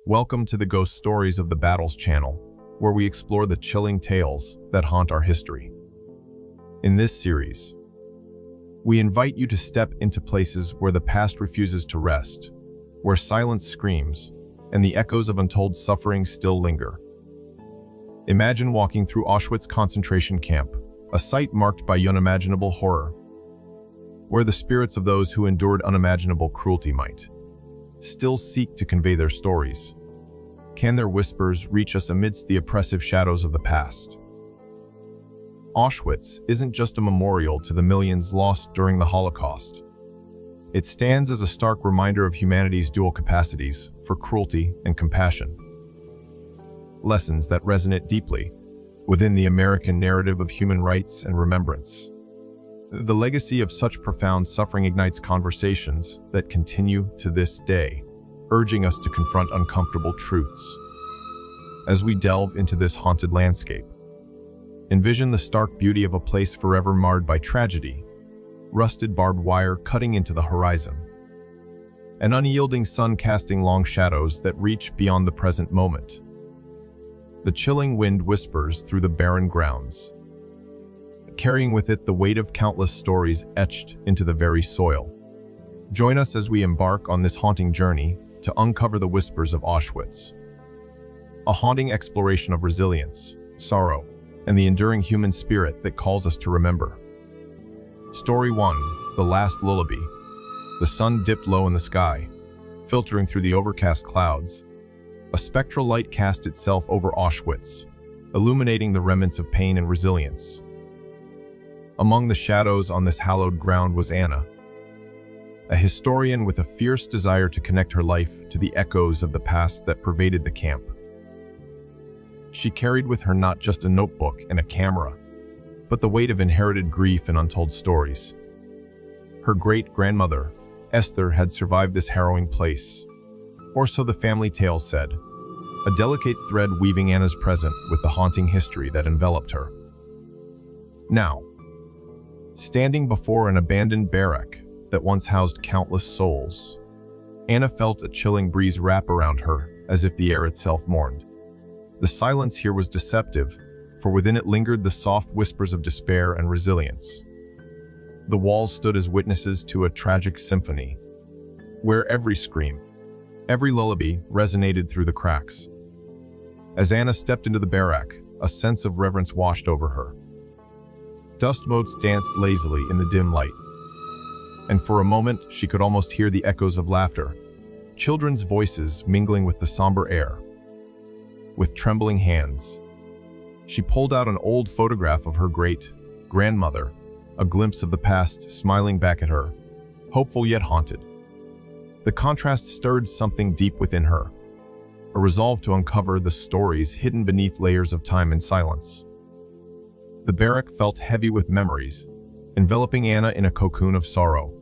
Welcome to the Ghost Stories of the Battles channel, where we explore the chilling tales that haunt our history. In this series, we invite you to step into places where the past refuses to rest, where silence screams, and the echoes of untold suffering still linger. Imagine walking through Auschwitz concentration camp, a site marked by unimaginable horror, where the spirits of those who endured unimaginable cruelty might still seek to convey their stories. Can their whispers reach us amidst the oppressive shadows of the past? Auschwitz isn't just a memorial to the millions lost during the Holocaust. It stands as a stark reminder of humanity's dual capacities for cruelty and compassion. Lessons that resonate deeply within the American narrative of human rights and remembrance. The legacy of such profound suffering ignites conversations that continue to this day, urging us to confront uncomfortable truths. As we delve into this haunted landscape, envision the stark beauty of a place forever marred by tragedy, rusted barbed wire cutting into the horizon, an unyielding sun casting long shadows that reach beyond the present moment. The chilling wind whispers through the barren grounds, carrying with it the weight of countless stories etched into the very soil. Join us as we embark on this haunting journey to uncover the whispers of Auschwitz. A haunting exploration of resilience, sorrow, and the enduring human spirit that calls us to remember. Story 1, The Last Lullaby. The sun dipped low in the sky, filtering through the overcast clouds. A spectral light cast itself over Auschwitz, illuminating the remnants of pain and resilience. Among the shadows on this hallowed ground was Anna, a historian with a fierce desire to connect her life to the echoes of the past that pervaded the camp. She carried with her not just a notebook and a camera, but the weight of inherited grief and untold stories. Her great-grandmother, Esther, had survived this harrowing place, or so the family tale said, a delicate thread weaving Anna's present with the haunting history that enveloped her. Now, standing before an abandoned barrack that once housed countless souls, Anna felt a chilling breeze wrap around her as if the air itself mourned. The silence here was deceptive, for within it lingered the soft whispers of despair and resilience. The walls stood as witnesses to a tragic symphony, where every scream, every lullaby resonated through the cracks. As Anna stepped into the barrack, a sense of reverence washed over her. Dust motes danced lazily in the dim light, and for a moment she could almost hear the echoes of laughter, children's voices mingling with the somber air. With trembling hands, she pulled out an old photograph of her great-grandmother, a glimpse of the past smiling back at her, hopeful yet haunted. The contrast stirred something deep within her, a resolve to uncover the stories hidden beneath layers of time and silence. The barrack felt heavy with memories, enveloping Anna in a cocoon of sorrow.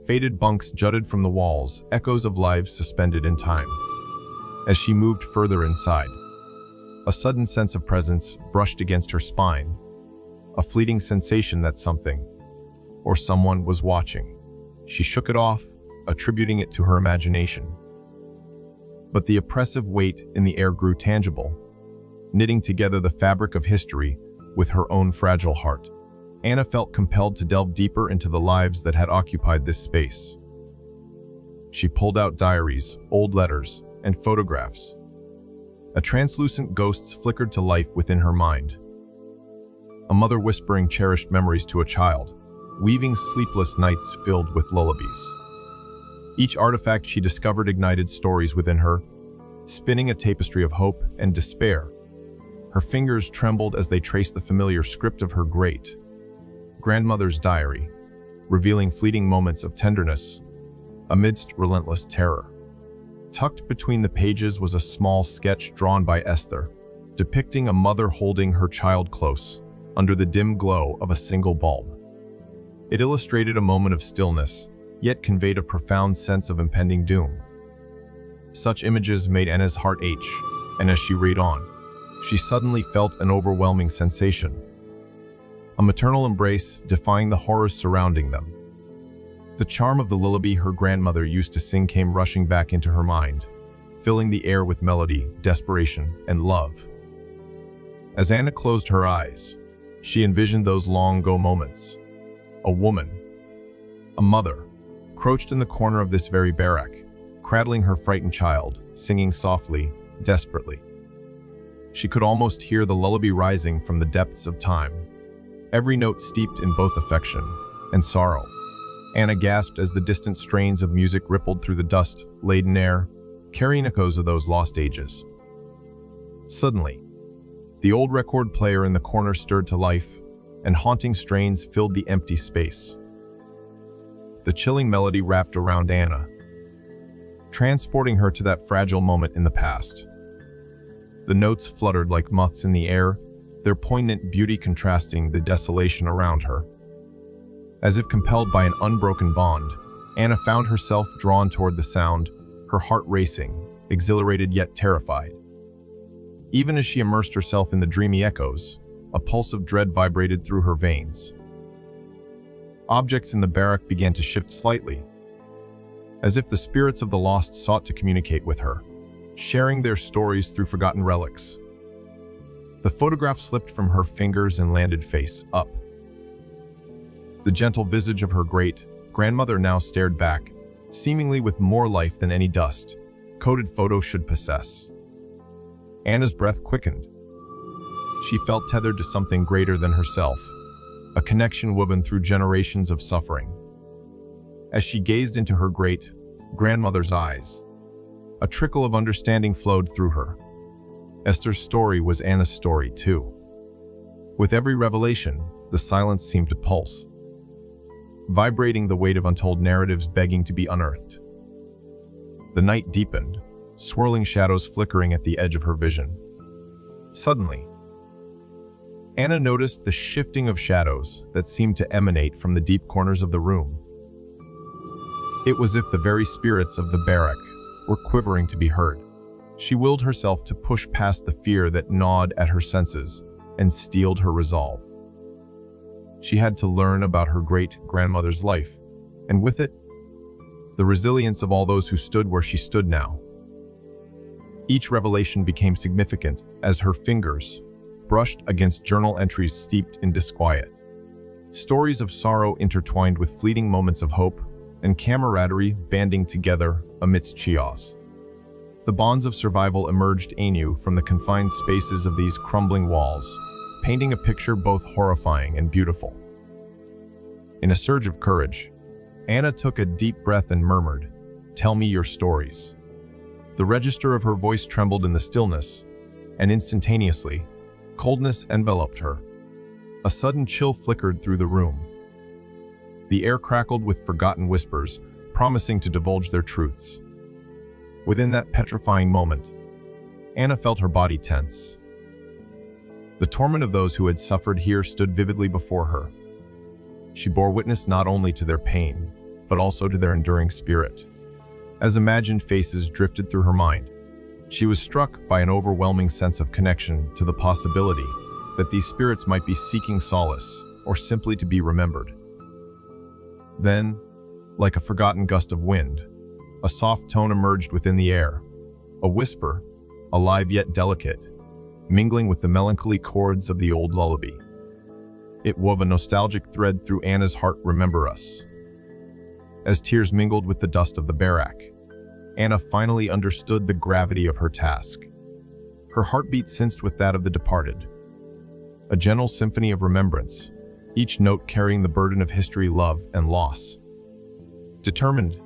Faded bunks jutted from the walls, echoes of lives suspended in time. As she moved further inside, a sudden sense of presence brushed against her spine, a fleeting sensation that something, or someone, was watching. She shook it off, attributing it to her imagination. But the oppressive weight in the air grew tangible, knitting together the fabric of history with her own fragile heart. Anna felt compelled to delve deeper into the lives that had occupied this space. She pulled out diaries, old letters, and photographs. A translucent ghosts flickered to life within her mind. A mother whispering cherished memories to a child, weaving sleepless nights filled with lullabies. Each artifact she discovered ignited stories within her, spinning a tapestry of hope and despair. Her fingers trembled as they traced the familiar script of her great-grandmother's diary, revealing fleeting moments of tenderness amidst relentless terror. Tucked between the pages was a small sketch drawn by Esther, depicting a mother holding her child close, under the dim glow of a single bulb. It illustrated a moment of stillness, yet conveyed a profound sense of impending doom. Such images made Anna's heart ache, and as she read on, she suddenly felt an overwhelming sensation. A maternal embrace defying the horrors surrounding them. The charm of the lullaby her grandmother used to sing came rushing back into her mind, filling the air with melody, desperation, and love. As Anna closed her eyes, she envisioned those long-ago moments. A woman, a mother, crouched in the corner of this very barrack, cradling her frightened child, singing softly, desperately. She could almost hear the lullaby rising from the depths of time, every note steeped in both affection and sorrow. Anna gasped as the distant strains of music rippled through the dust-laden air, carrying echoes of those lost ages. Suddenly, the old record player in the corner stirred to life, and haunting strains filled the empty space. The chilling melody wrapped around Anna, transporting her to that fragile moment in the past. The notes fluttered like moths in the air, their poignant beauty contrasting the desolation around her. As if compelled by an unbroken bond, Anna found herself drawn toward the sound, her heart racing, exhilarated yet terrified. Even as she immersed herself in the dreamy echoes, a pulse of dread vibrated through her veins. Objects in the barrack began to shift slightly, as if the spirits of the lost sought to communicate with her, sharing their stories through forgotten relics. The photograph slipped from her fingers and landed face up. The gentle visage of her great-grandmother now stared back, seemingly with more life than any dust-coated photo should possess. Anna's breath quickened. She felt tethered to something greater than herself, a connection woven through generations of suffering. As she gazed into her great-grandmother's eyes, a trickle of understanding flowed through her. Esther's story was Anna's story too. With every revelation, the silence seemed to pulse, vibrating the weight of untold narratives begging to be unearthed. The night deepened, swirling shadows flickering at the edge of her vision. Suddenly, Anna noticed the shifting of shadows that seemed to emanate from the deep corners of the room. It was as if the very spirits of the barrack were quivering to be heard. She willed herself to push past the fear that gnawed at her senses and steeled her resolve. She had to learn about her great-grandmother's life, and with it, the resilience of all those who stood where she stood now. Each revelation became significant as her fingers brushed against journal entries steeped in disquiet. Stories of sorrow intertwined with fleeting moments of hope and camaraderie banding together amidst chaos. The bonds of survival emerged anew from the confined spaces of these crumbling walls, painting a picture both horrifying and beautiful. In a surge of courage, Anna took a deep breath and murmured, "Tell me your stories." The register of her voice trembled in the stillness, and instantaneously, coldness enveloped her. A sudden chill flickered through the room. The air crackled with forgotten whispers, promising to divulge their truths. Within that petrifying moment, Anna felt her body tense. The torment of those who had suffered here stood vividly before her. She bore witness not only to their pain, but also to their enduring spirit. As imagined faces drifted through her mind, she was struck by an overwhelming sense of connection to the possibility that these spirits might be seeking solace or simply to be remembered. Then, like a forgotten gust of wind, a soft tone emerged within the air, a whisper, alive yet delicate, mingling with the melancholy chords of the old lullaby. It wove a nostalgic thread through Anna's heart. "Remember us." As tears mingled with the dust of the barrack, Anna finally understood the gravity of her task. Her heartbeat synced with that of the departed. A gentle symphony of remembrance, each note carrying the burden of history, love, and loss. Determined,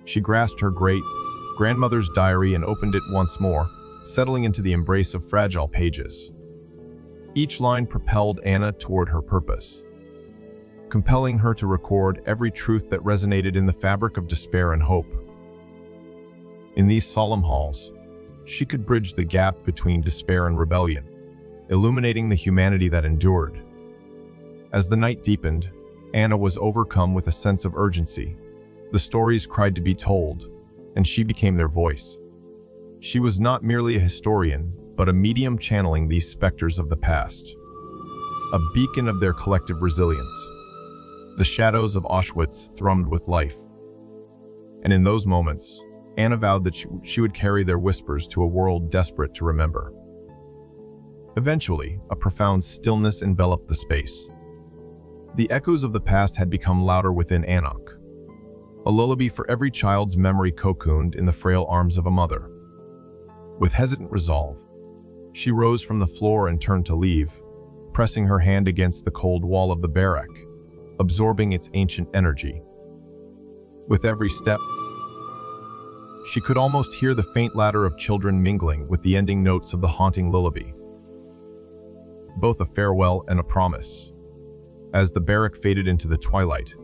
she grasped her great-grandmother's diary and opened it once more, settling into the embrace of fragile pages. Each line propelled Anna toward her purpose, compelling her to record every truth that resonated in the fabric of despair and hope. In these solemn halls, she could bridge the gap between despair and rebellion, illuminating the humanity that endured. As the night deepened, Anna was overcome with a sense of urgency. The stories cried to be told, and she became their voice. She was not merely a historian, but a medium channeling these specters of the past, a beacon of their collective resilience. The shadows of Auschwitz thrummed with life. And in those moments, Anna vowed that she would carry their whispers to a world desperate to remember. Eventually, a profound stillness enveloped the space. The echoes of the past had become louder within Anok, a lullaby for every child's memory cocooned in the frail arms of a mother. With hesitant resolve, she rose from the floor and turned to leave, pressing her hand against the cold wall of the barrack, absorbing its ancient energy. With every step, she could almost hear the faint ladder of children mingling with the ending notes of the haunting lullaby. Both a farewell and a promise. As the barrack faded into the twilight,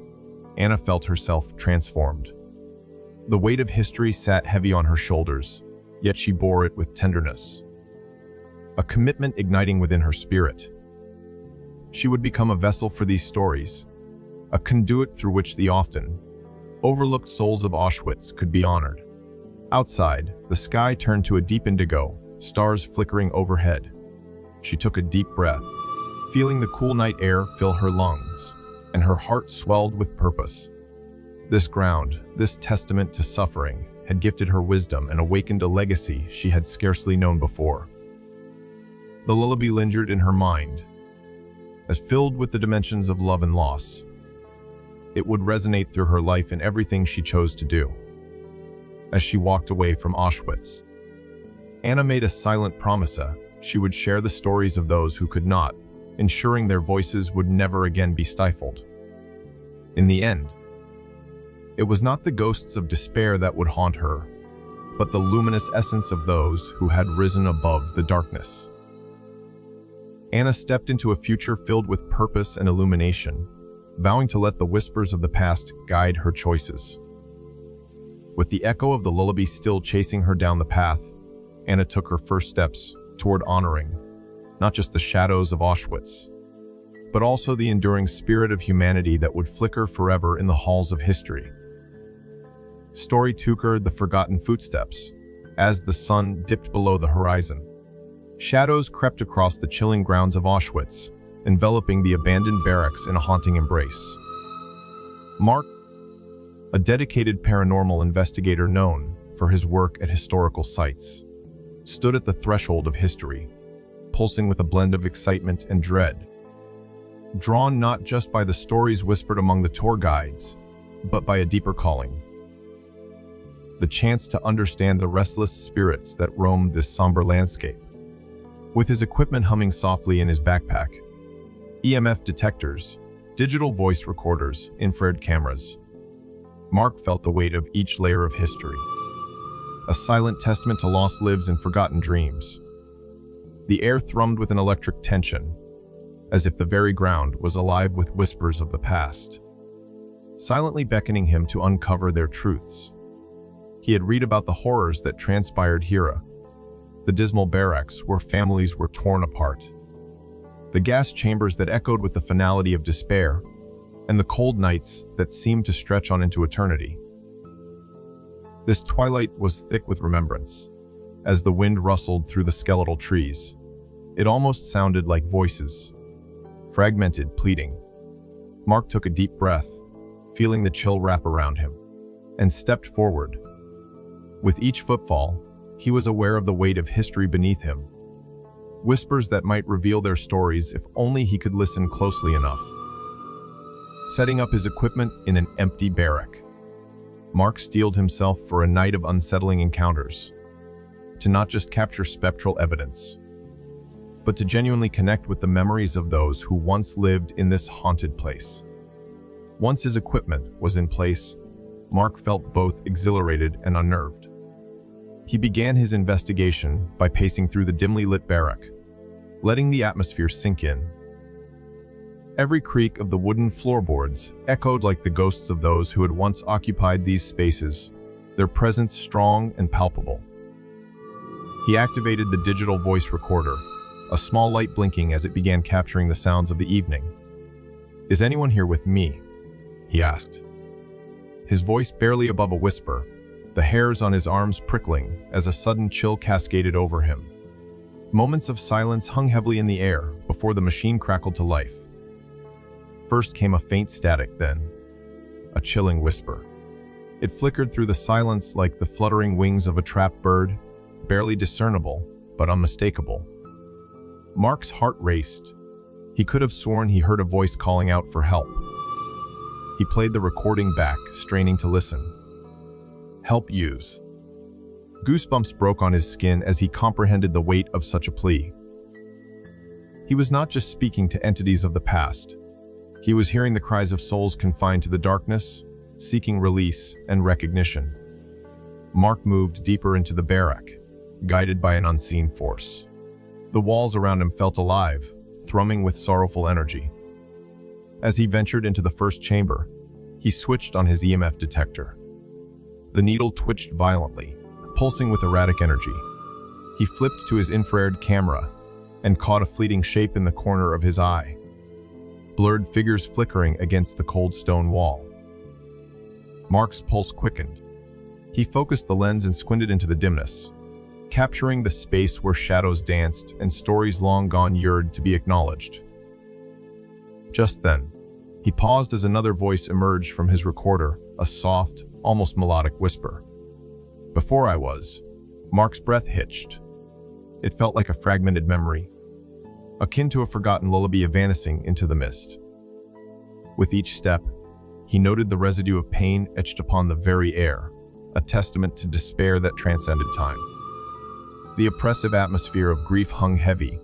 Anna felt herself transformed. The weight of history sat heavy on her shoulders, yet she bore it with tenderness. A commitment igniting within her spirit. She would become a vessel for these stories, a conduit through which the often overlooked souls of Auschwitz could be honored. Outside, the sky turned to a deep indigo, stars flickering overhead. She took a deep breath, feeling the cool night air fill her lungs, and her heart swelled with purpose. This ground, this testament to suffering, had gifted her wisdom and awakened a legacy she had scarcely known before. The lullaby lingered in her mind, as filled with the dimensions of love and loss. It would resonate through her life in everything she chose to do. As she walked away from Auschwitz, Anna made a silent promise she would share the stories of those who could not, ensuring their voices would never again be stifled. In the end, it was not the ghosts of despair that would haunt her, but the luminous essence of those who had risen above the darkness. Anna stepped into a future filled with purpose and illumination, vowing to let the whispers of the past guide her choices. With the echo of the lullaby still chasing her down the path, Anna took her first steps toward honoring not just the shadows of Auschwitz, but also the enduring spirit of humanity that would flicker forever in the halls of history. Story took her the forgotten footsteps. As the sun dipped below the horizon, shadows crept across the chilling grounds of Auschwitz, enveloping the abandoned barracks in a haunting embrace. Mark, a dedicated paranormal investigator known for his work at historical sites, stood at the threshold of history, pulsing with a blend of excitement and dread. Drawn not just by the stories whispered among the tour guides, but by a deeper calling. The chance to understand the restless spirits that roamed this somber landscape. With his equipment humming softly in his backpack, EMF detectors, digital voice recorders, infrared cameras, Mark felt the weight of each layer of history. A silent testament to lost lives and forgotten dreams. The air thrummed with an electric tension, as if the very ground was alive with whispers of the past, silently beckoning him to uncover their truths. He had read about the horrors that transpired here, the dismal barracks where families were torn apart, the gas chambers that echoed with the finality of despair, and the cold nights that seemed to stretch on into eternity. This twilight was thick with remembrance. As the wind rustled through the skeletal trees, it almost sounded like voices, fragmented, pleading. Mark took a deep breath, feeling the chill wrap around him, and stepped forward. With each footfall, he was aware of the weight of history beneath him, whispers that might reveal their stories if only he could listen closely enough. Setting up his equipment in an empty barrack, Mark steeled himself for a night of unsettling encounters, to not just capture spectral evidence, but to genuinely connect with the memories of those who once lived in this haunted place. Once his equipment was in place, Mark felt both exhilarated and unnerved. He began his investigation by pacing through the dimly lit barrack, letting the atmosphere sink in. Every creak of the wooden floorboards echoed like the ghosts of those who had once occupied these spaces, their presence strong and palpable. He activated the digital voice recorder, a small light blinking as it began capturing the sounds of the evening. "Is anyone here with me?" he asked. His voice barely above a whisper, the hairs on his arms prickling as a sudden chill cascaded over him. Moments of silence hung heavily in the air before the machine crackled to life. First came a faint static, then a chilling whisper. It flickered through the silence like the fluttering wings of a trapped bird, barely discernible, but unmistakable. Mark's heart raced. He could have sworn he heard a voice calling out for help. He played the recording back, straining to listen. Help use. Goosebumps broke on his skin as he comprehended the weight of such a plea. He was not just speaking to entities of the past. He was hearing the cries of souls confined to the darkness, seeking release and recognition. Mark moved deeper into the barrack, guided by an unseen force. The walls around him felt alive, thrumming with sorrowful energy. As he ventured into the first chamber, he switched on his EMF detector. The needle twitched violently, pulsing with erratic energy. He flipped to his infrared camera and caught a fleeting shape in the corner of his eye. Blurred figures flickering against the cold stone wall. Mark's pulse quickened. He focused the lens and squinted into the dimness, capturing the space where shadows danced and stories long gone yearned to be acknowledged. Just then, he paused as another voice emerged from his recorder, a soft, almost melodic whisper. Before I was, Mark's breath hitched. It felt like a fragmented memory, akin to a forgotten lullaby evanescing into the mist. With each step, he noted the residue of pain etched upon the very air, a testament to despair that transcended time. The oppressive atmosphere of grief hung heavy,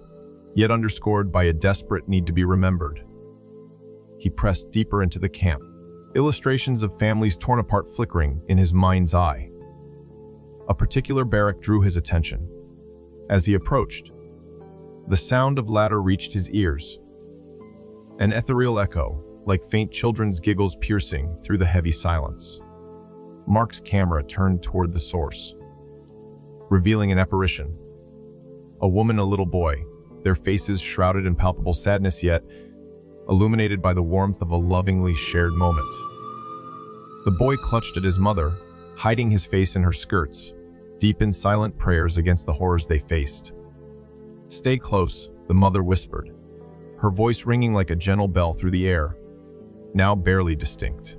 yet underscored by a desperate need to be remembered. He pressed deeper into the camp, illustrations of families torn apart flickering in his mind's eye. A particular barrack drew his attention. As he approached, the sound of laughter reached his ears. An ethereal echo, like faint children's giggles piercing through the heavy silence. Mark's camera turned toward the source, revealing an apparition. A woman and a little boy, their faces shrouded in palpable sadness yet illuminated by the warmth of a lovingly shared moment. The boy clutched at his mother, hiding his face in her skirts, deep in silent prayers against the horrors they faced. "Stay close," the mother whispered, her voice ringing like a gentle bell through the air, now barely distinct.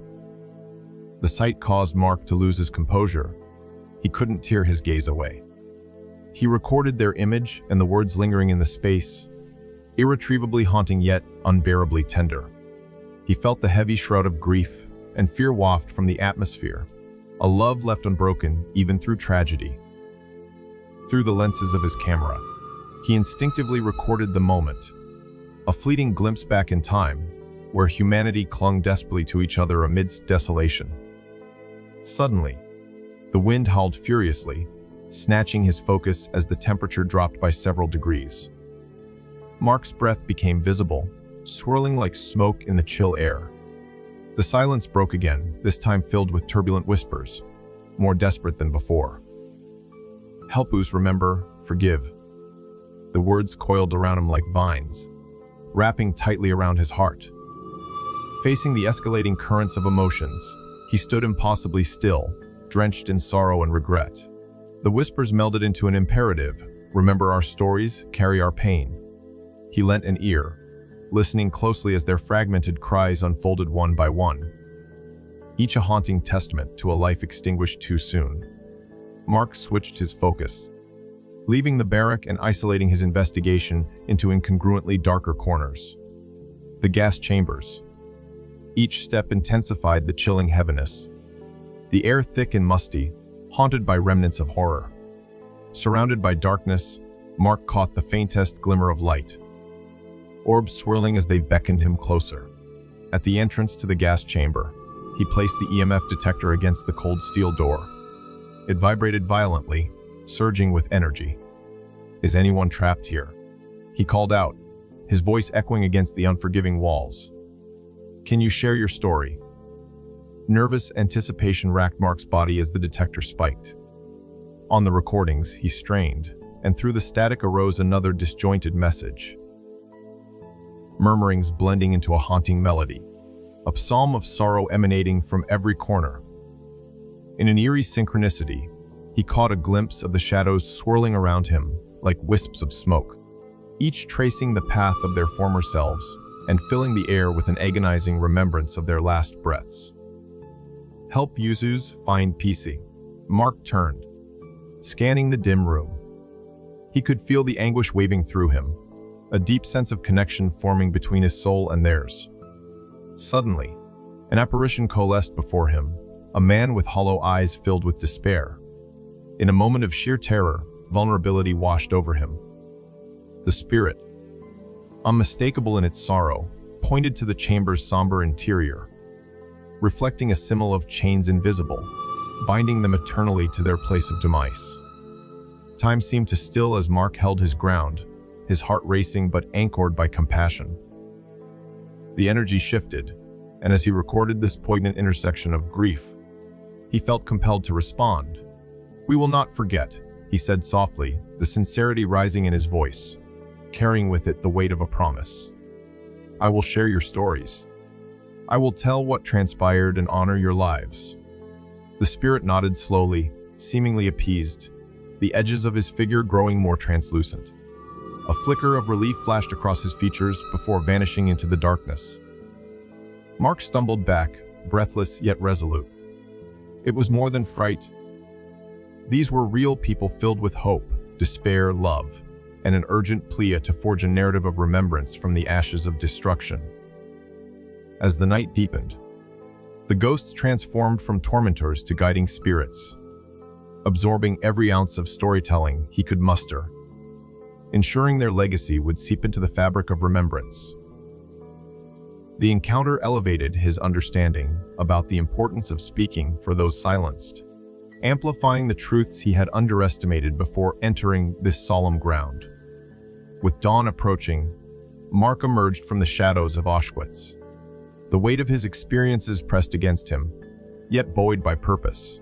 The sight caused Mark to lose his composure. He couldn't tear his gaze away. He recorded their image and the words lingering in the space, irretrievably haunting yet unbearably tender. He felt the heavy shroud of grief and fear waft from the atmosphere, a love left unbroken even through tragedy. Through the lenses of his camera, he instinctively recorded the moment, a fleeting glimpse back in time, where humanity clung desperately to each other amidst desolation. Suddenly, the wind howled furiously, snatching his focus as the temperature dropped by several degrees. Mark's breath became visible, swirling like smoke in the chill air. The silence broke again, this time filled with turbulent whispers, more desperate than before. "Help us remember, forgive." The words coiled around him like vines, wrapping tightly around his heart. Facing the escalating currents of emotions, he stood impossibly still, drenched in sorrow and regret. The whispers melded into an imperative: remember our stories, carry our pain. He lent an ear, listening closely as their fragmented cries unfolded one by one, each a haunting testament to a life extinguished too soon. Mark switched his focus, leaving the barrack and isolating his investigation into incongruently darker corners. The gas chambers. Each step intensified the chilling heaviness. The air thick and musty, haunted by remnants of horror. Surrounded by darkness, Mark caught the faintest glimmer of light, orbs swirling as they beckoned him closer. At the entrance to the gas chamber, he placed the EMF detector against the cold steel door. It vibrated violently, surging with energy. "Is anyone trapped here?" he called out, his voice echoing against the unforgiving walls. "Can you share your story?" Nervous anticipation racked Mark's body as the detector spiked. On the recordings, he strained, and through the static arose another disjointed message. Murmurings blending into a haunting melody, a psalm of sorrow emanating from every corner. In an eerie synchronicity, he caught a glimpse of the shadows swirling around him like wisps of smoke, each tracing the path of their former selves and filling the air with an agonizing remembrance of their last breaths. Help Jesus find PC. Mark turned, scanning the dim room. He could feel the anguish waving through him, a deep sense of connection forming between his soul and theirs. Suddenly, an apparition coalesced before him, a man with hollow eyes filled with despair. In a moment of sheer terror, vulnerability washed over him. The spirit, unmistakable in its sorrow, pointed to the chamber's somber interior, reflecting a symbol of chains invisible, binding them eternally to their place of demise. Time seemed to still as Mark held his ground, his heart racing but anchored by compassion. The energy shifted, and as he recorded this poignant intersection of grief, he felt compelled to respond. "We will not forget," he said softly, the sincerity rising in his voice, carrying with it the weight of a promise. "I will share your stories. I will tell what transpired and honor your lives." The spirit nodded slowly, seemingly appeased, the edges of his figure growing more translucent. A flicker of relief flashed across his features before vanishing into the darkness. Mark stumbled back, breathless yet resolute. It was more than fright. These were real people filled with hope, despair, love, and an urgent plea to forge a narrative of remembrance from the ashes of destruction. As the night deepened, the ghosts transformed from tormentors to guiding spirits, absorbing every ounce of storytelling he could muster, ensuring their legacy would seep into the fabric of remembrance. The encounter elevated his understanding about the importance of speaking for those silenced, amplifying the truths he had underestimated before entering this solemn ground. With dawn approaching, Mark emerged from the shadows of Auschwitz. The weight of his experiences pressed against him, yet buoyed by purpose.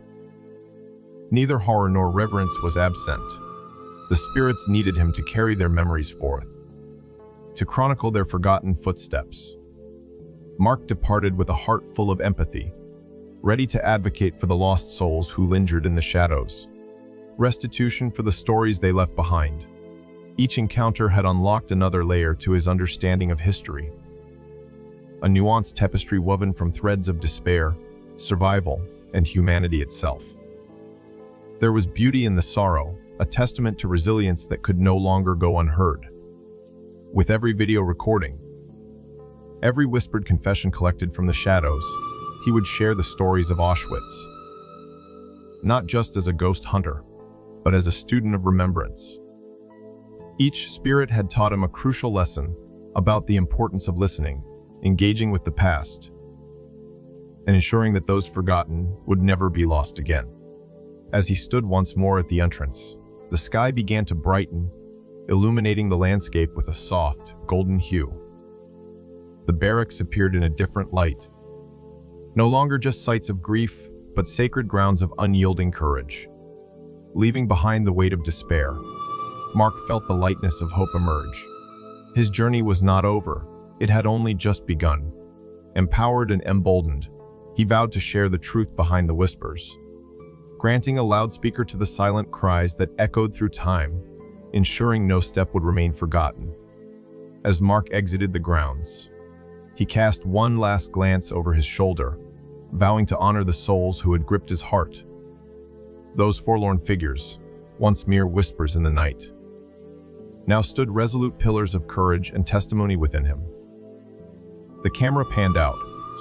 Neither horror nor reverence was absent. The spirits needed him to carry their memories forth, to chronicle their forgotten footsteps. Mark departed with a heart full of empathy, ready to advocate for the lost souls who lingered in the shadows, restitution for the stories they left behind. Each encounter had unlocked another layer to his understanding of history, a nuanced tapestry woven from threads of despair, survival, and humanity itself. There was beauty in the sorrow, a testament to resilience that could no longer go unheard. With every video recording, every whispered confession collected from the shadows, he would share the stories of Auschwitz, not just as a ghost hunter, but as a student of remembrance. Each spirit had taught him a crucial lesson about the importance of listening, engaging with the past, and ensuring that those forgotten would never be lost again. As he stood once more at the entrance, the sky began to brighten, illuminating the landscape with a soft, golden hue. The barracks appeared in a different light, no longer just sites of grief, but sacred grounds of unyielding courage. Leaving behind the weight of despair, Mark felt the lightness of hope emerge. His journey was not over. It had only just begun. Empowered and emboldened, he vowed to share the truth behind the whispers, granting a loudspeaker to the silent cries that echoed through time, ensuring no step would remain forgotten. As Mark exited the grounds, he cast one last glance over his shoulder, vowing to honor the souls who had gripped his heart. Those forlorn figures, once mere whispers in the night, now stood resolute pillars of courage and testimony within him. The camera panned out,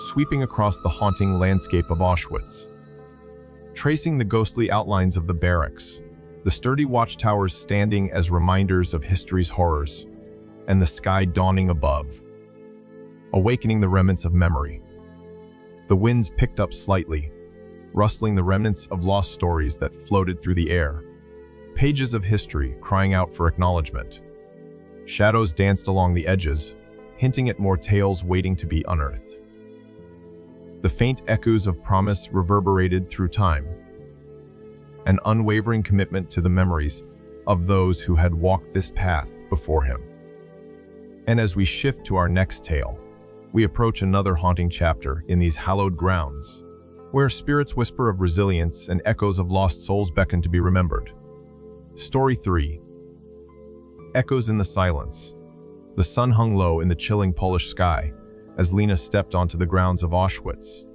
sweeping across the haunting landscape of Auschwitz, tracing the ghostly outlines of the barracks, the sturdy watchtowers standing as reminders of history's horrors, and the sky dawning above, awakening the remnants of memory. The winds picked up slightly, rustling the remnants of lost stories that floated through the air, pages of history crying out for acknowledgement. Shadows danced along the edges, hinting at more tales waiting to be unearthed. The faint echoes of promise reverberated through time, an unwavering commitment to the memories of those who had walked this path before him. And as we shift to our next tale, we approach another haunting chapter in these hallowed grounds, where spirits whisper of resilience and echoes of lost souls beckon to be remembered. Story 3. Echoes in the silence. The sun hung low in the chilling Polish sky as Lena stepped onto the grounds of Auschwitz,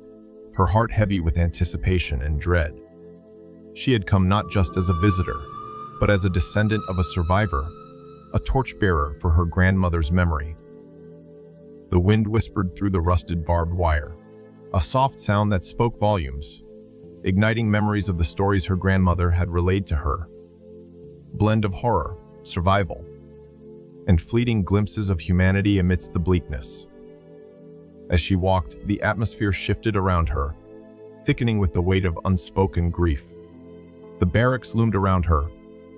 her heart heavy with anticipation and dread. She had come not just as a visitor, but as a descendant of a survivor, a torchbearer for her grandmother's memory. The wind whispered through the rusted barbed wire, a soft sound that spoke volumes, igniting memories of the stories her grandmother had relayed to her. Blend of horror, survival, and fleeting glimpses of humanity amidst the bleakness. As she walked, the atmosphere shifted around her, thickening with the weight of unspoken grief. The barracks loomed around her,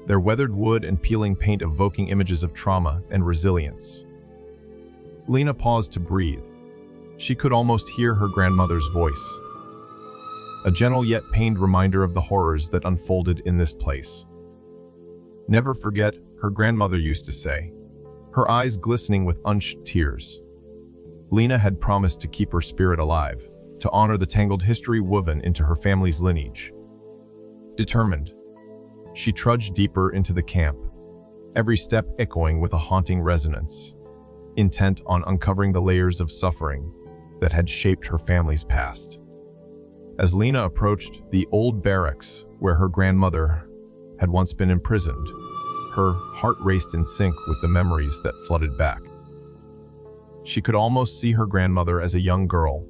their weathered wood and peeling paint evoking images of trauma and resilience. Lena paused to breathe. She could almost hear her grandmother's voice, a gentle yet pained reminder of the horrors that unfolded in this place. "Never forget," her grandmother used to say, her eyes glistening with unshed tears. Lena had promised to keep her spirit alive, to honor the tangled history woven into her family's lineage. Determined, she trudged deeper into the camp, every step echoing with a haunting resonance, intent on uncovering the layers of suffering that had shaped her family's past. As Lena approached the old barracks where her grandmother had once been imprisoned, her heart raced in sync with the memories that flooded back. She could almost see her grandmother as a young girl,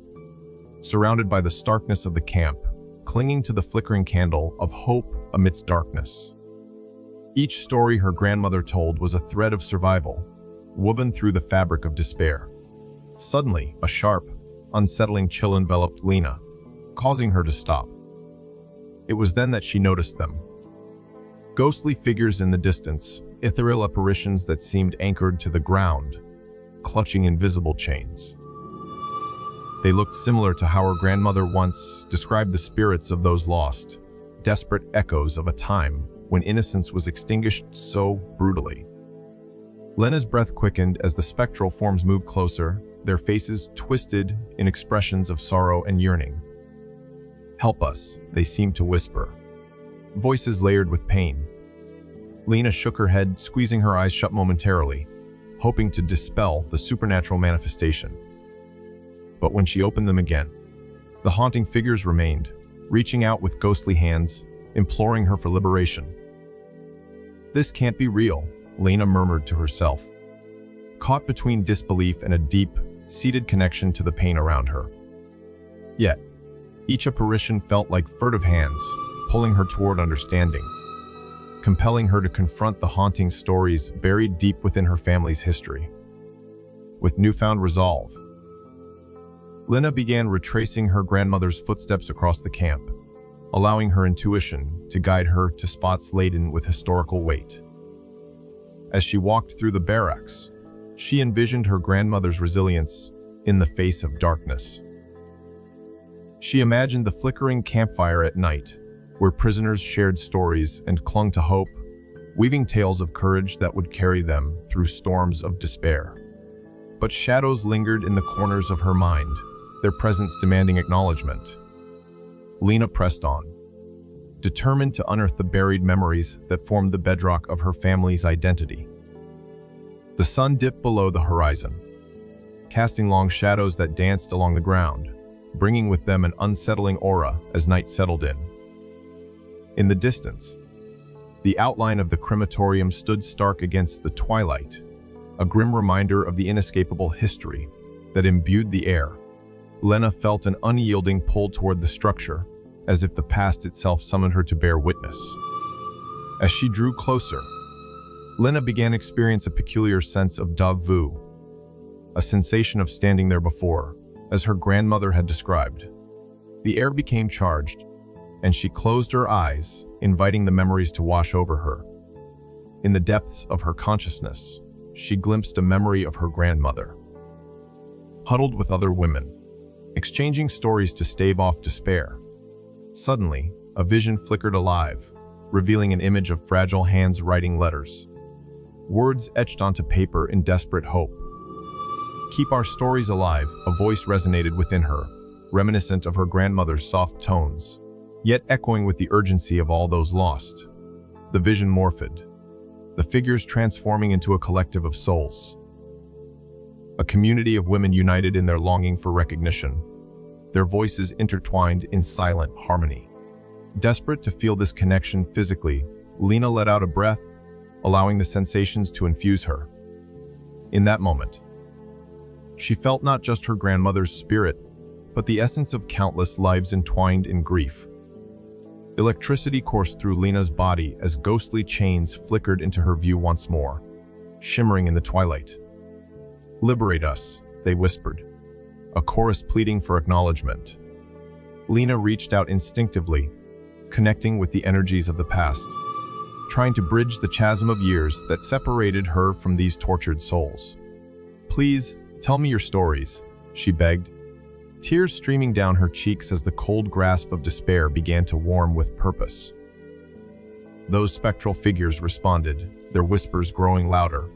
surrounded by the starkness of the camp, clinging to the flickering candle of hope amidst darkness. Each story her grandmother told was a thread of survival, woven through the fabric of despair. Suddenly, a sharp, unsettling chill enveloped Lena, causing her to stop. It was then that she noticed them. Ghostly figures in the distance, ethereal apparitions that seemed anchored to the ground, clutching invisible chains. They looked similar to how her grandmother once described the spirits of those lost, desperate echoes of a time when innocence was extinguished so brutally. Lena's breath quickened as the spectral forms moved closer, their faces twisted in expressions of sorrow and yearning. "Help us," they seemed to whisper, voices layered with pain. Lena shook her head, squeezing her eyes shut momentarily, hoping to dispel the supernatural manifestation. But when she opened them again, the haunting figures remained, reaching out with ghostly hands, imploring her for liberation. "This can't be real," Lena murmured to herself, caught between disbelief and a deep-seated connection to the pain around her. Yet, each apparition felt like furtive hands, pulling her toward understanding, compelling her to confront the haunting stories buried deep within her family's history. With newfound resolve, Lena began retracing her grandmother's footsteps across the camp, allowing her intuition to guide her to spots laden with historical weight. As she walked through the barracks, she envisioned her grandmother's resilience in the face of darkness. She imagined the flickering campfire at night, where prisoners shared stories and clung to hope, weaving tales of courage that would carry them through storms of despair. But shadows lingered in the corners of her mind, their presence demanding acknowledgement. Lena pressed on, determined to unearth the buried memories that formed the bedrock of her family's identity. The sun dipped below the horizon, casting long shadows that danced along the ground, bringing with them an unsettling aura as night settled in. In the distance, the outline of the crematorium stood stark against the twilight, a grim reminder of the inescapable history that imbued the air. Lena felt an unyielding pull toward the structure, as if the past itself summoned her to bear witness. As she drew closer, Lena began to experience a peculiar sense of déjà vu, a sensation of standing there before, as her grandmother had described. The air became charged, and she closed her eyes, inviting the memories to wash over her. In the depths of her consciousness, she glimpsed a memory of her grandmother, huddled with other women, exchanging stories to stave off despair. Suddenly, a vision flickered alive, revealing an image of fragile hands writing letters, words etched onto paper in desperate hope. "Keep our stories alive," a voice resonated within her, reminiscent of her grandmother's soft tones, yet echoing with the urgency of all those lost. The vision morphed, the figures transforming into a collective of souls, a community of women united in their longing for recognition. their voices intertwined in silent harmony. Desperate to feel this connection physically, Lena let out a breath, allowing the sensations to infuse her. In that moment, she felt not just her grandmother's spirit, but the essence of countless lives entwined in grief. Electricity coursed through Lena's body as ghostly chains flickered into her view once more, shimmering in the twilight. "Liberate us," they whispered, a chorus pleading for acknowledgement. Lena reached out instinctively, connecting with the energies of the past, trying to bridge the chasm of years that separated her from these tortured souls. "Please, tell me your stories," she begged, tears streaming down her cheeks as the cold grasp of despair began to warm with purpose. Those spectral figures responded, their whispers growing louder,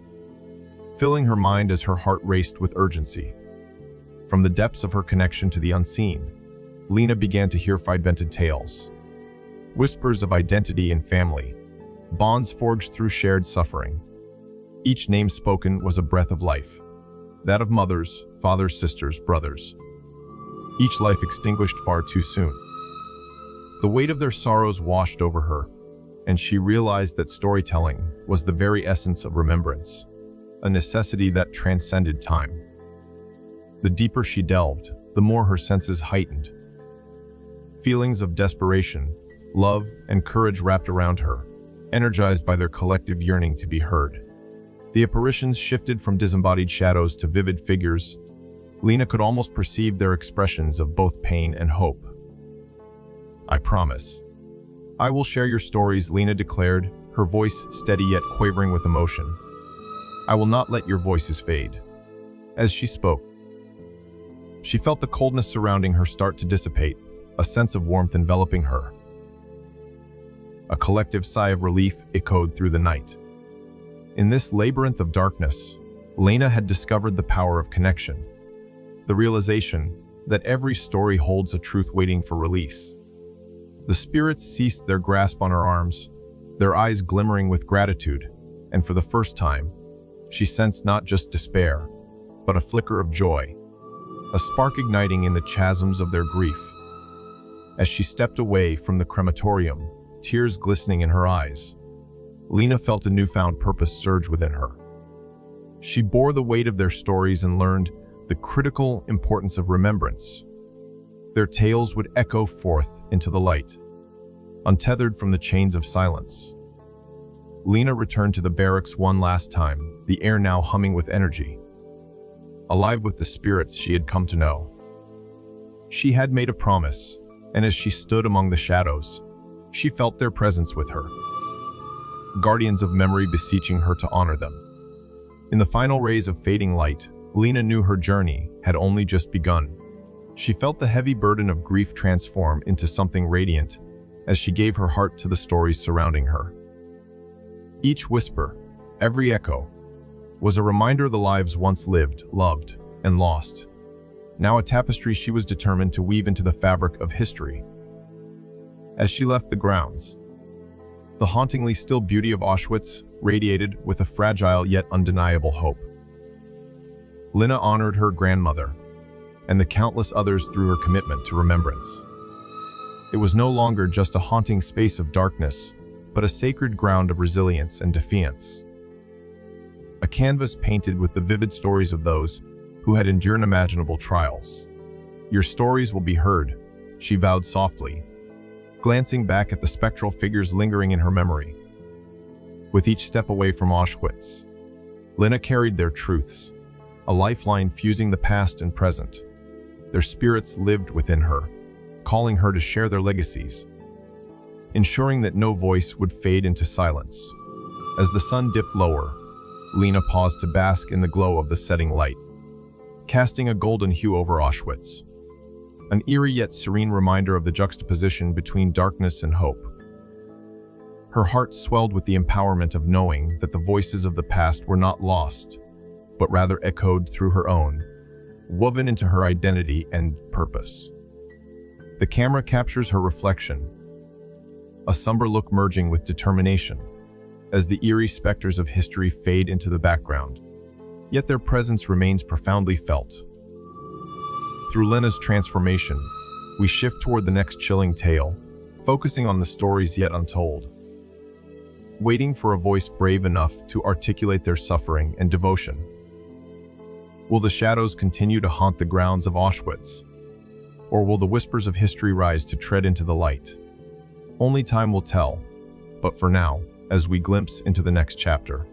filling her mind as her heart raced with urgency. From the depths of her connection to the unseen, Lena began to hear fragmented tales, whispers of identity and family, bonds forged through shared suffering. Each name spoken was a breath of life, that of mothers, fathers, sisters, brothers. Each life extinguished far too soon. The weight of their sorrows washed over her, and she realized that storytelling was the very essence of remembrance, a necessity that transcended time. The deeper she delved, the more her senses heightened. Feelings of desperation, love, and courage wrapped around her, energized by their collective yearning to be heard. The apparitions shifted from disembodied shadows to vivid figures. Lena could almost perceive their expressions of both pain and hope. "I promise. I will share your stories," Lena declared, her voice steady yet quavering with emotion. "I will not let your voices fade." As she spoke, she felt the coldness surrounding her start to dissipate, a sense of warmth enveloping her. A collective sigh of relief echoed through the night. In this labyrinth of darkness, Lena had discovered the power of connection, the realization that every story holds a truth waiting for release. The spirits ceased their grasp on her arms, their eyes glimmering with gratitude, and for the first time, she sensed not just despair, but a flicker of joy, a spark igniting in the chasms of their grief. As she stepped away from the crematorium, tears glistening in her eyes, Lena felt a newfound purpose surge within her. She bore the weight of their stories and learned the critical importance of remembrance. Their tales would echo forth into the light, untethered from the chains of silence. Lena returned to the barracks one last time, the air now humming with energy, alive with the spirits she had come to know. She had made a promise, and as she stood among the shadows, she felt their presence with her, guardians of memory beseeching her to honor them. In the final rays of fading light, Lena knew her journey had only just begun. She felt the heavy burden of grief transform into something radiant as she gave her heart to the stories surrounding her. Each whisper, every echo, was a reminder of the lives once lived, loved, and lost. Now a tapestry she was determined to weave into the fabric of history. As she left the grounds, the hauntingly still beauty of Auschwitz radiated with a fragile yet undeniable hope. Lena honored her grandmother and the countless others through her commitment to remembrance. It was no longer just a haunting space of darkness, but a sacred ground of resilience and defiance. A canvas painted with the vivid stories of those who had endured unimaginable trials. "Your stories will be heard," she vowed softly, glancing back at the spectral figures lingering in her memory. With each step away from Auschwitz, Lena carried their truths, a lifeline fusing the past and present. Their spirits lived within her, calling her to share their legacies, ensuring that no voice would fade into silence. As the sun dipped lower, Lena paused to bask in the glow of the setting light, casting a golden hue over Auschwitz, an eerie yet serene reminder of the juxtaposition between darkness and hope. Her heart swelled with the empowerment of knowing that the voices of the past were not lost, but rather echoed through her own, woven into her identity and purpose. The camera captures her reflection, a somber look merging with determination, as the eerie specters of history fade into the background, yet their presence remains profoundly felt. Through Lena's transformation, we shift toward the next chilling tale, focusing on the stories yet untold, waiting for a voice brave enough to articulate their suffering and devotion. Will the shadows continue to haunt the grounds of Auschwitz? Or will the whispers of history rise to tread into the light? Only time will tell, but for now, as we glimpse into the next chapter,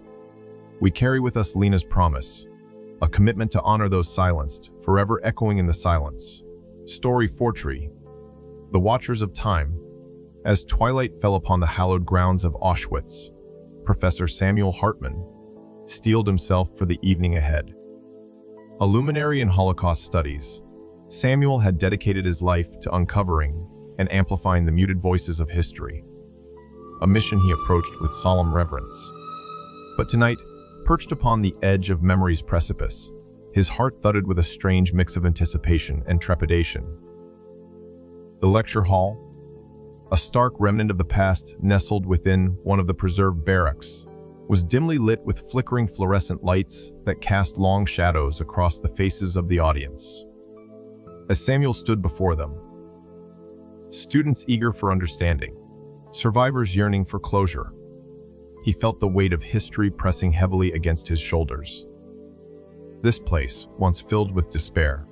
we carry with us Lena's promise, a commitment to honor those silenced, forever echoing in the silence. Story 4: The Watchers of Time. As twilight fell upon the hallowed grounds of Auschwitz, Professor Samuel Hartman steeled himself for the evening ahead. A luminary in Holocaust studies, Samuel had dedicated his life to uncovering and amplifying the muted voices of history, a mission he approached with solemn reverence. But tonight, perched upon the edge of memory's precipice, his heart thudded with a strange mix of anticipation and trepidation. The lecture hall, a stark remnant of the past nestled within one of the preserved barracks, was dimly lit with flickering fluorescent lights that cast long shadows across the faces of the audience. As Samuel stood before them, students eager for understanding, survivors yearning for closure, he felt the weight of history pressing heavily against his shoulders. This place, once filled with despair,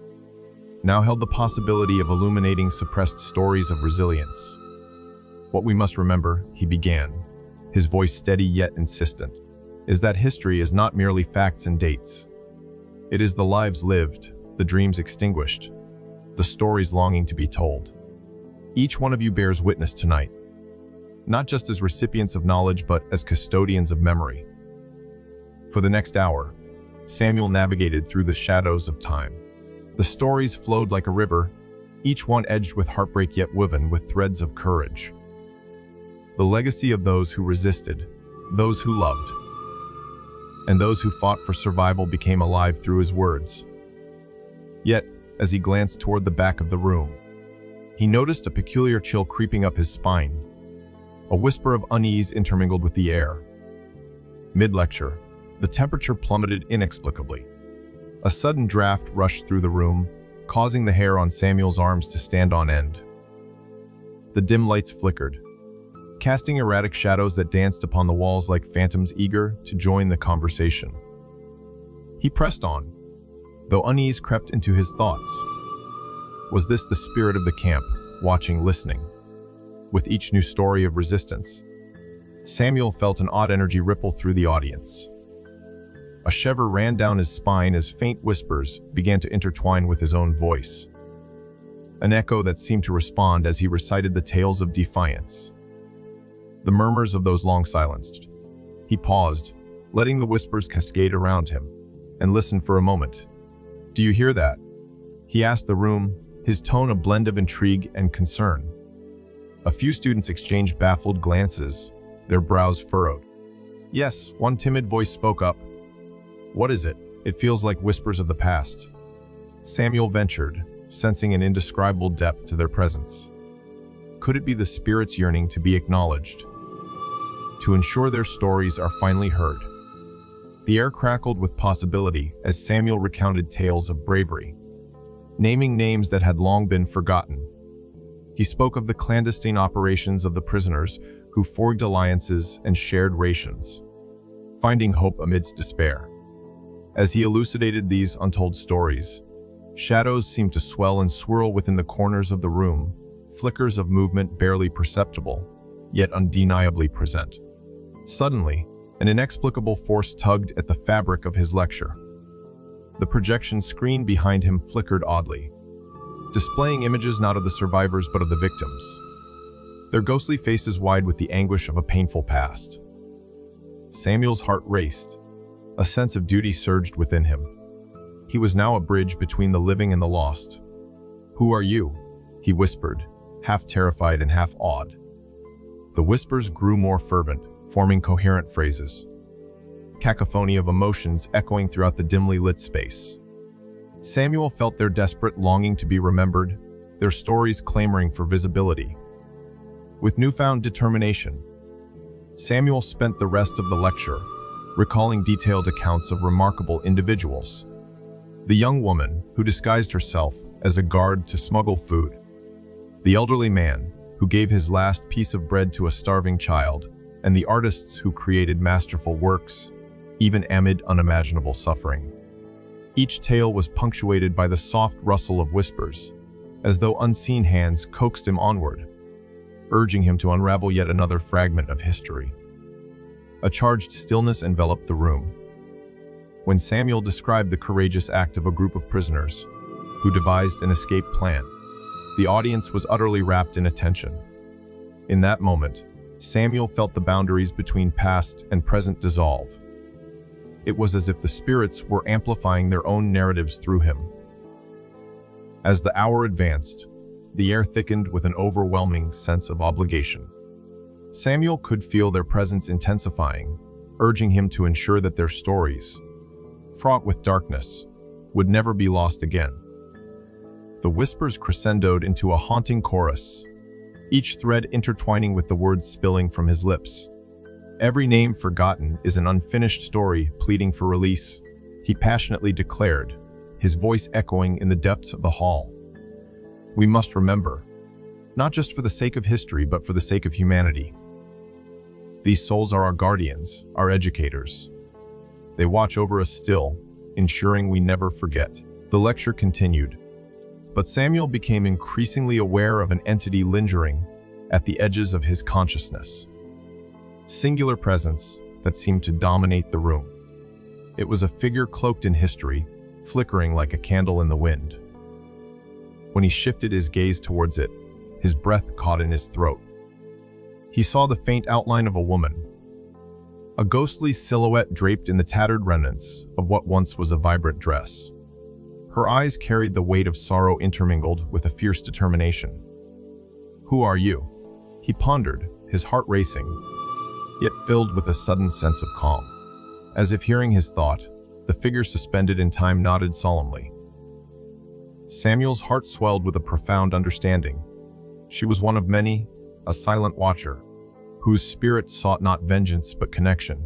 now held the possibility of illuminating suppressed stories of resilience. What we must remember, he began, his voice steady yet insistent, is that history is not merely facts and dates. It is the lives lived, the dreams extinguished, the stories longing to be told. Each one of you bears witness tonight, not just as recipients of knowledge, but as custodians of memory. For the next hour, Samuel navigated through the shadows of time. The stories flowed like a river, each one edged with heartbreak yet woven with threads of courage. The legacy of those who resisted, those who loved, and those who fought for survival became alive through his words. Yet, as he glanced toward the back of the room, he noticed a peculiar chill creeping up his spine, a whisper of unease intermingled with the air. Mid-lecture, the temperature plummeted inexplicably. A sudden draft rushed through the room, causing the hair on Samuel's arms to stand on end. The dim lights flickered, casting erratic shadows that danced upon the walls like phantoms eager to join the conversation. He pressed on, though unease crept into his thoughts. Was this the spirit of the camp, watching, listening? With each new story of resistance, Samuel felt an odd energy ripple through the audience. A shiver ran down his spine as faint whispers began to intertwine with his own voice. An echo that seemed to respond as he recited the tales of defiance. The murmurs of those long silenced. He paused, letting the whispers cascade around him, and listened for a moment. "Do you hear that?" he asked the room, his tone a blend of intrigue and concern. A few students exchanged baffled glances, their brows furrowed. "Yes," one timid voice spoke up. "What is it? It feels like whispers of the past." Samuel ventured, sensing an indescribable depth to their presence. Could it be the spirits yearning to be acknowledged, to ensure their stories are finally heard? The air crackled with possibility as Samuel recounted tales of bravery, naming names that had long been forgotten. He spoke of the clandestine operations of the prisoners who forged alliances and shared rations, finding hope amidst despair. As he elucidated these untold stories, shadows seemed to swell and swirl within the corners of the room, flickers of movement barely perceptible, yet undeniably present. Suddenly, an inexplicable force tugged at the fabric of his lecture. The projection screen behind him flickered oddly, displaying images not of the survivors but of the victims, their ghostly faces wide with the anguish of a painful past. Samuel's heart raced. A sense of duty surged within him. He was now a bridge between the living and the lost. "Who are you?" he whispered, half terrified and half awed. The whispers grew more fervent, forming coherent phrases, cacophony of emotions echoing throughout the dimly lit space. Samuel felt their desperate longing to be remembered, their stories clamoring for visibility. With newfound determination, Samuel spent the rest of the lecture recalling detailed accounts of remarkable individuals. The young woman, who disguised herself as a guard to smuggle food. The elderly man, who gave his last piece of bread to a starving child, and the artists who created masterful works, even amid unimaginable suffering. Each tale was punctuated by the soft rustle of whispers, as though unseen hands coaxed him onward, urging him to unravel yet another fragment of history. A charged stillness enveloped the room. When Samuel described the courageous act of a group of prisoners who devised an escape plan, the audience was utterly wrapped in attention. In that moment, Samuel felt the boundaries between past and present dissolve. It was as if the spirits were amplifying their own narratives through him. As the hour advanced, the air thickened with an overwhelming sense of obligation. Samuel could feel their presence intensifying, urging him to ensure that their stories, fraught with darkness, would never be lost again. The whispers crescendoed into a haunting chorus, each thread intertwining with the words spilling from his lips. "Every name forgotten is an unfinished story pleading for release," he passionately declared, his voice echoing in the depths of the hall. "We must remember, not just for the sake of history, but for the sake of humanity. These souls are our guardians, our educators. They watch over us still, ensuring we never forget." The lecture continued, but Samuel became increasingly aware of an entity lingering at the edges of his consciousness. Singular presence that seemed to dominate the room. It was a figure cloaked in history, flickering like a candle in the wind. When he shifted his gaze towards it, his breath caught in his throat. He saw the faint outline of a woman, a ghostly silhouette draped in the tattered remnants of what once was a vibrant dress. Her eyes carried the weight of sorrow intermingled with a fierce determination. "Who are you?" he pondered, his heart racing, yet filled with a sudden sense of calm. As if hearing his thought, the figure suspended in time nodded solemnly. Samuel's heart swelled with a profound understanding. She was one of many, a silent watcher, whose spirit sought not vengeance but connection.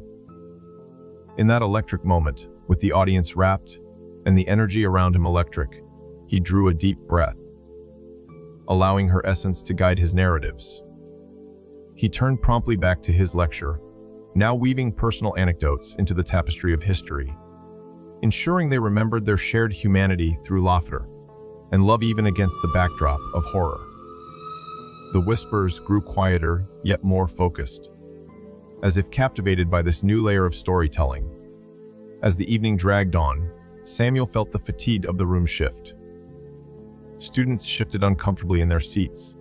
In that electric moment, with the audience rapt and the energy around him electric, he drew a deep breath, allowing her essence to guide his narratives. He turned promptly back to his lecture, now weaving personal anecdotes into the tapestry of history, ensuring they remembered their shared humanity through laughter and love even against the backdrop of horror. The whispers grew quieter, yet more focused, as if captivated by this new layer of storytelling. As the evening dragged on, Samuel felt the fatigue of the room shift. Students shifted uncomfortably in their seats,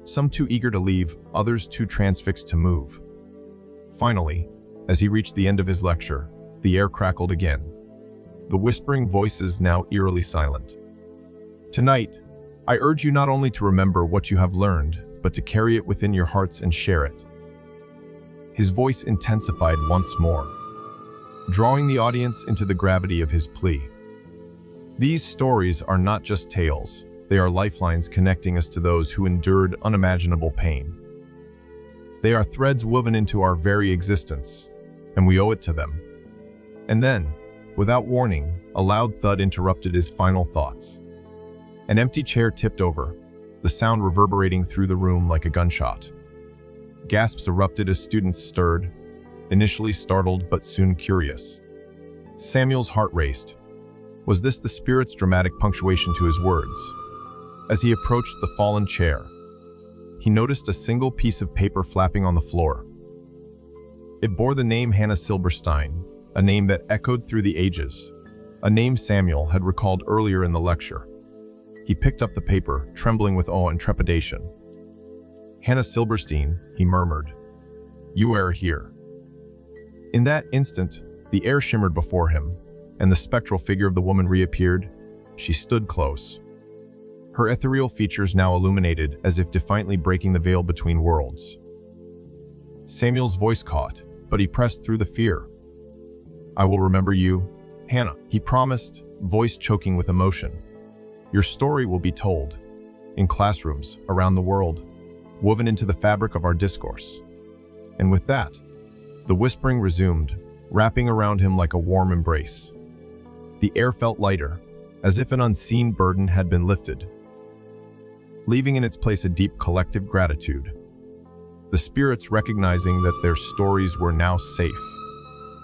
some too eager to leave, others too transfixed to move. Finally, as he reached the end of his lecture, the air crackled again, the whispering voices now eerily silent. "Tonight, I urge you not only to remember what you have learned, but to carry it within your hearts and share it." His voice intensified once more, drawing the audience into the gravity of his plea. These stories are not just tales, they are lifelines connecting us to those who endured unimaginable pain. They are threads woven into our very existence, and we owe it to them. And then, without warning, a loud thud interrupted his final thoughts. An empty chair tipped over, the sound reverberating through the room like a gunshot. Gasps erupted as students stirred, initially startled but soon curious. Samuel's heart raced. Was this the spirit's dramatic punctuation to his words? As he approached the fallen chair, he noticed a single piece of paper flapping on the floor. It bore the name Hannah Silberstein, a name that echoed through the ages, a name Samuel had recalled earlier in the lecture. He picked up the paper, trembling with awe and trepidation. "Hannah Silberstein," he murmured. "You are here." In that instant, the air shimmered before him, and the spectral figure of the woman reappeared. She stood close, her ethereal features now illuminated as if defiantly breaking the veil between worlds. Samuel's voice caught, but he pressed through the fear. "I will remember you, Hannah," he promised, voice choking with emotion. "Your story will be told, in classrooms, around the world, woven into the fabric of our discourse." And with that, the whispering resumed, wrapping around him like a warm embrace. The air felt lighter, as if an unseen burden had been lifted, leaving in its place a deep collective gratitude. The spirits recognizing that their stories were now safe,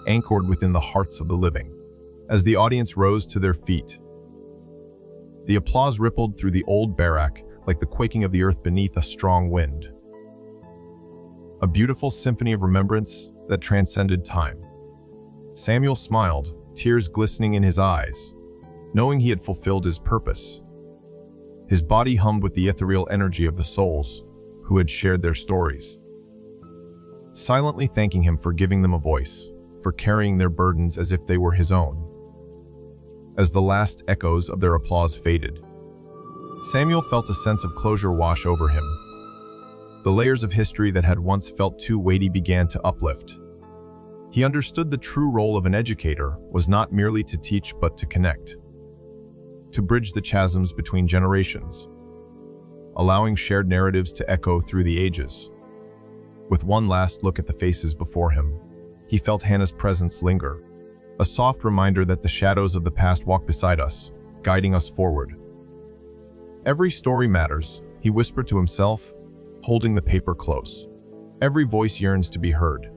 anchored within the hearts of the living. As the audience rose to their feet, the applause rippled through the old barrack like the quaking of the earth beneath a strong wind. A beautiful symphony of remembrance that transcended time. Samuel smiled, tears glistening in his eyes, knowing he had fulfilled his purpose. His body hummed with the ethereal energy of the souls who had shared their stories, silently thanking him for giving them a voice, for carrying their burdens as if they were his own. As the last echoes of their applause faded, Samuel felt a sense of closure wash over him. The layers of history that had once felt too weighty began to uplift. He understood the true role of an educator was not merely to teach but to connect, to bridge the chasms between generations, allowing shared narratives to echo through the ages. With one last look at the faces before him, he felt Hannah's presence linger, a soft reminder that the shadows of the past walk beside us, guiding us forward. Every story matters, he whispered to himself, holding the paper close. Every voice yearns to be heard.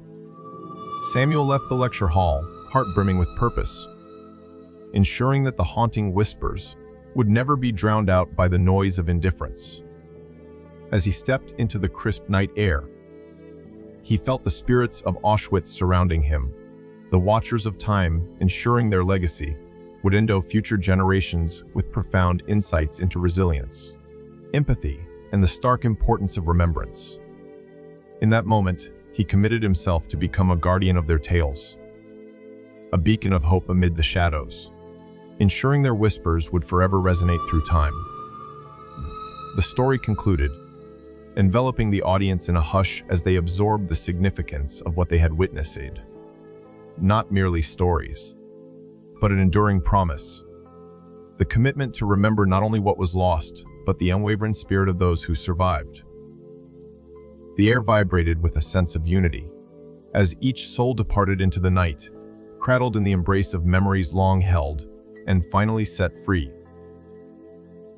Samuel left the lecture hall, heart brimming with purpose, ensuring that the haunting whispers would never be drowned out by the noise of indifference. As he stepped into the crisp night air, he felt the spirits of Auschwitz surrounding him, the watchers of time ensuring their legacy would endow future generations with profound insights into resilience, empathy, and the stark importance of remembrance. In that moment, he committed himself to become a guardian of their tales, a beacon of hope amid the shadows, ensuring their whispers would forever resonate through time. The story concluded, enveloping the audience in a hush as they absorbed the significance of what they had witnessed. Not merely stories, but an enduring promise. The commitment to remember not only what was lost, but the unwavering spirit of those who survived. The air vibrated with a sense of unity, as each soul departed into the night, cradled in the embrace of memories long held, and finally set free.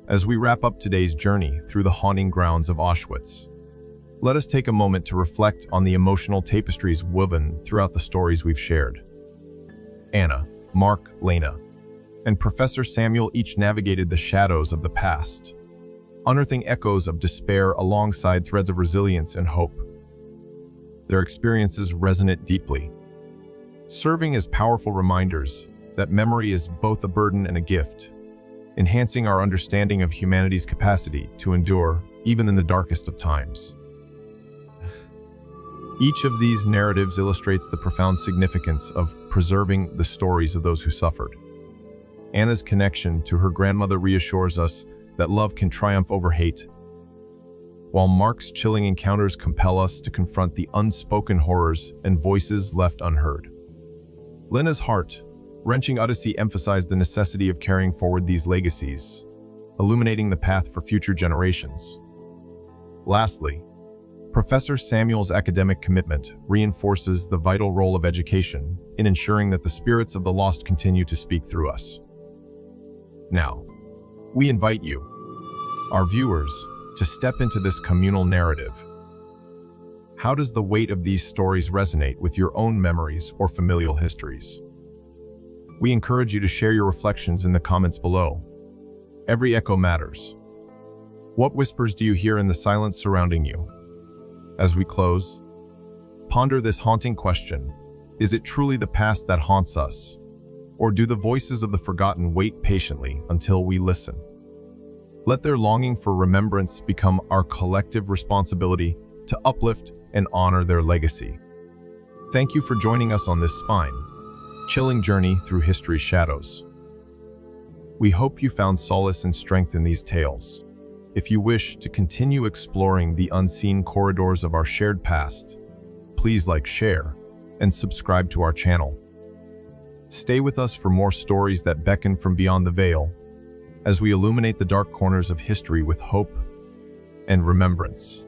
As we wrap up today's journey through the haunting grounds of Auschwitz, let us take a moment to reflect on the emotional tapestries woven throughout the stories we've shared. Anna, Mark, Lena, and Professor Samuel each navigated the shadows of the past, unearthing echoes of despair alongside threads of resilience and hope. Their experiences resonate deeply, serving as powerful reminders that memory is both a burden and a gift, enhancing our understanding of humanity's capacity to endure even in the darkest of times. Each of these narratives illustrates the profound significance of preserving the stories of those who suffered. Anna's connection to her grandmother reassures us that love can triumph over hate, while Mark's chilling encounters compel us to confront the unspoken horrors and voices left unheard. Lena's heart-wrenching odyssey emphasized the necessity of carrying forward these legacies, illuminating the path for future generations. Lastly, Professor Samuel's academic commitment reinforces the vital role of education in ensuring that the spirits of the lost continue to speak through us. Now, we invite you, our viewers, to step into this communal narrative. How does the weight of these stories resonate with your own memories or familial histories? We encourage you to share your reflections in the comments below. Every echo matters. What whispers do you hear in the silence surrounding you? As we close, ponder this haunting question: is it truly the past that haunts us, or do the voices of the forgotten wait patiently until we listen? Let their longing for remembrance become our collective responsibility to uplift and honor their legacy. Thank you for joining us on this spine-chilling journey through history's shadows. We hope you found solace and strength in these tales. If you wish to continue exploring the unseen corridors of our shared past, please like, share, and subscribe to our channel. Stay with us for more stories that beckon from beyond the veil, as we illuminate the dark corners of history with hope and remembrance.